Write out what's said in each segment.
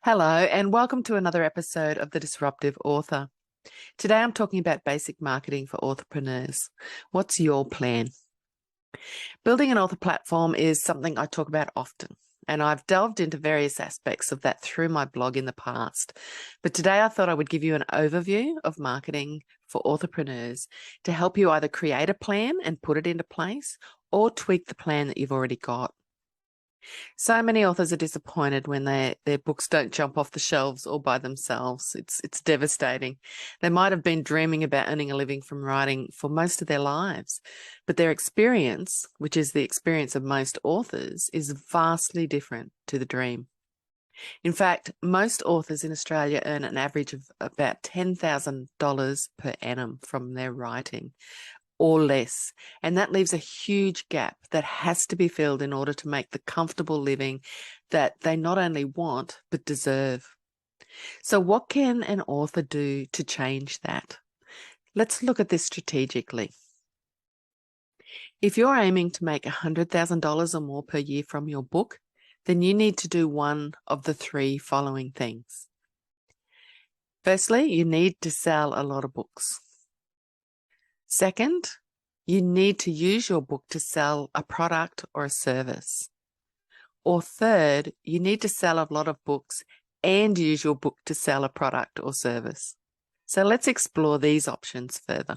Hello, and welcome to another episode of The Disruptive Author. Today I'm talking about basic marketing for authorpreneurs. What's your plan? Building an author platform is something I talk about often, and I've delved into various aspects of that through my blog in the past. But today I thought I would give you an overview of marketing for authorpreneurs to help you either create a plan and put it into place or tweak the plan that you've already got. So many authors are disappointed when their books don't jump off the shelves all by themselves. It's devastating. They might have been dreaming about earning a living from writing for most of their lives, but their experience, which is the experience of most authors, is vastly different to the dream. In fact, most authors in Australia earn an average of about $10,000 per annum from their writing, or less. And that leaves a huge gap that has to be filled in order to make the comfortable living that they not only want, but deserve. So what can an author do to change that? Let's look at this strategically. If you're aiming to make $100,000 or more per year from your book, then you need to do one of the three following things. Firstly, you need to sell a lot of books. Second, you need to use your book to sell a product or a service. Or third, you need to sell a lot of books and use your book to sell a product or service. So let's explore these options further.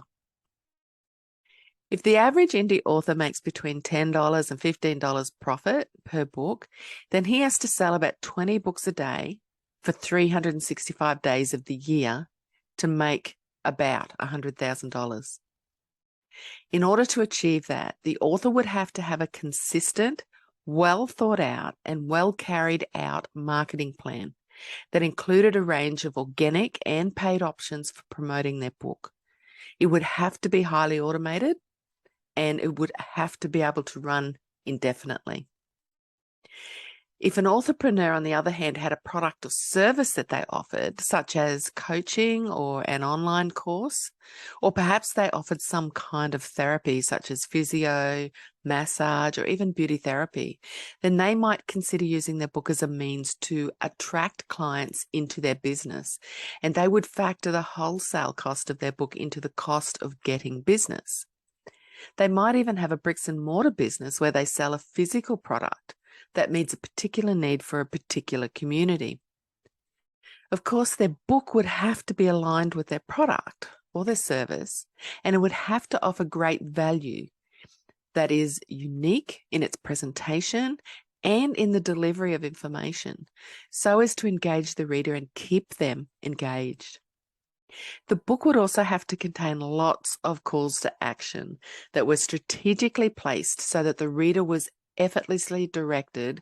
If the average indie author makes between $10 and $15 profit per book, then he has to sell about 20 books a day for 365 days of the year to make about $100,000. In order to achieve that, the author would have to have a consistent, well thought out and well carried out marketing plan that included a range of organic and paid options for promoting their book. It would have to be highly automated and it would have to be able to run indefinitely. If an authorpreneur, on the other hand, had a product or service that they offered, such as coaching or an online course, or perhaps they offered some kind of therapy, such as physio, massage, or even beauty therapy, then they might consider using their book as a means to attract clients into their business, and they would factor the wholesale cost of their book into the cost of getting business. They might even have a bricks and mortar business where they sell a physical product that meets a particular need for a particular community. Of course, their book would have to be aligned with their product or their service, and it would have to offer great value that is unique in its presentation and in the delivery of information, so as to engage the reader and keep them engaged. The book would also have to contain lots of calls to action that were strategically placed so that the reader was effortlessly directed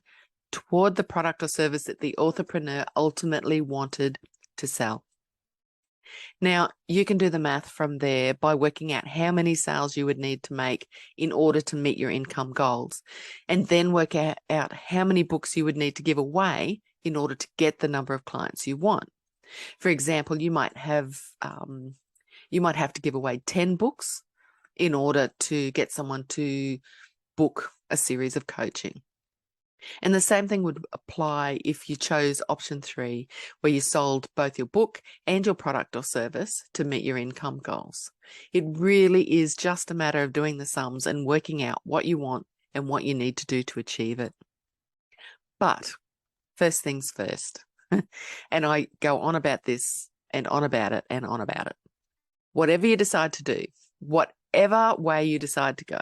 toward the product or service that the authorpreneur ultimately wanted to sell. Now, you can do the math from there by working out how many sales you would need to make in order to meet your income goals, and then work out how many books you would need to give away in order to get the number of clients you want. For example, you might have to give away 10 books in order to get someone to book a series of coaching. And the same thing would apply if you chose option 3, where you sold both your book and your product or service to meet your income goals. It really is just a matter of doing the sums and working out what you want and what you need to do to achieve it. But first things first, and I go on about this and on about it and on about it. Whatever you decide to do, whatever way you decide to go,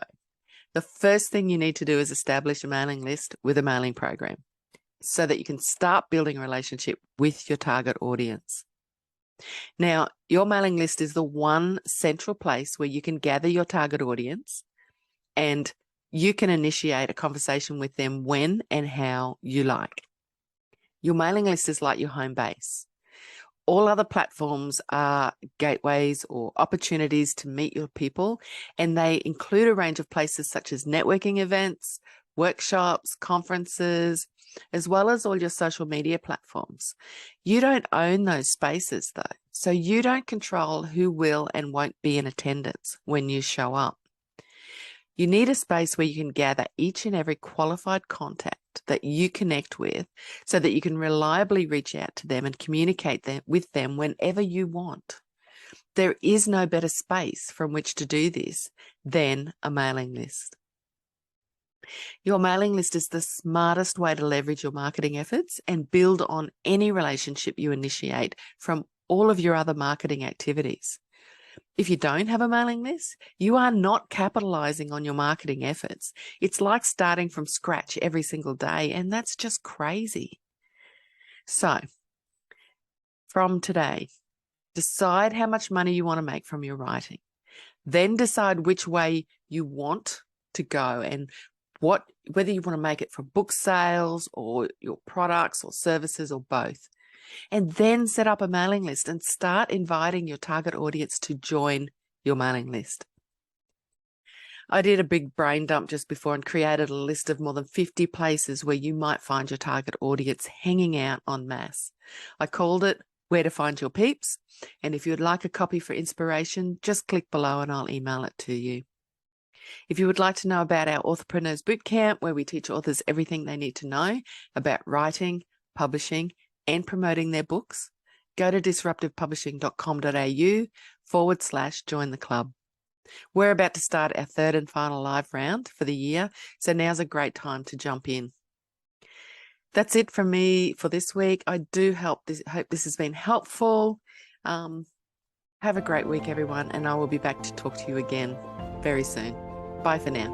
the first thing you need to do is establish a mailing list with a mailing program so that you can start building a relationship with your target audience. Now, your mailing list is the one central place where you can gather your target audience and you can initiate a conversation with them when and how you like. Your mailing list is like your home base. All other platforms are gateways or opportunities to meet your people, and they include a range of places such as networking events, workshops, conferences, as well as all your social media platforms. You don't own those spaces though, so you don't control who will and won't be in attendance when you show up. You need a space where you can gather each and every qualified contact product that you connect with so that you can reliably reach out to them and communicate with them whenever you want. There is no better space from which to do this than a mailing list. Your mailing list is the smartest way to leverage your marketing efforts and build on any relationship you initiate from all of your other marketing activities. If you don't have a mailing list, you are not capitalizing on your marketing efforts. It's like starting from scratch every single day, and that's just crazy. So, from today, decide how much money you want to make from your writing. Then decide which way you want to go and whether you want to make it from book sales or your products or services or both. And then set up a mailing list and start inviting your target audience to join your mailing list. I did a big brain dump just before and created a list of more than 50 places where you might find your target audience hanging out en masse. I called it Where to Find Your Peeps. And if you'd like a copy for inspiration, just click below and I'll email it to you. If you would like to know about our Authorpreneurs Bootcamp, where we teach authors everything they need to know about writing, publishing, and promoting their books, go to disruptivepublishing.com.au/join the club. We're about to start our third and final live round for the year, so now's a great time to jump in. That's it from me for this week. I do hope this has been helpful. Have a great week, everyone, and I will be back to talk to you again very soon. Bye for now.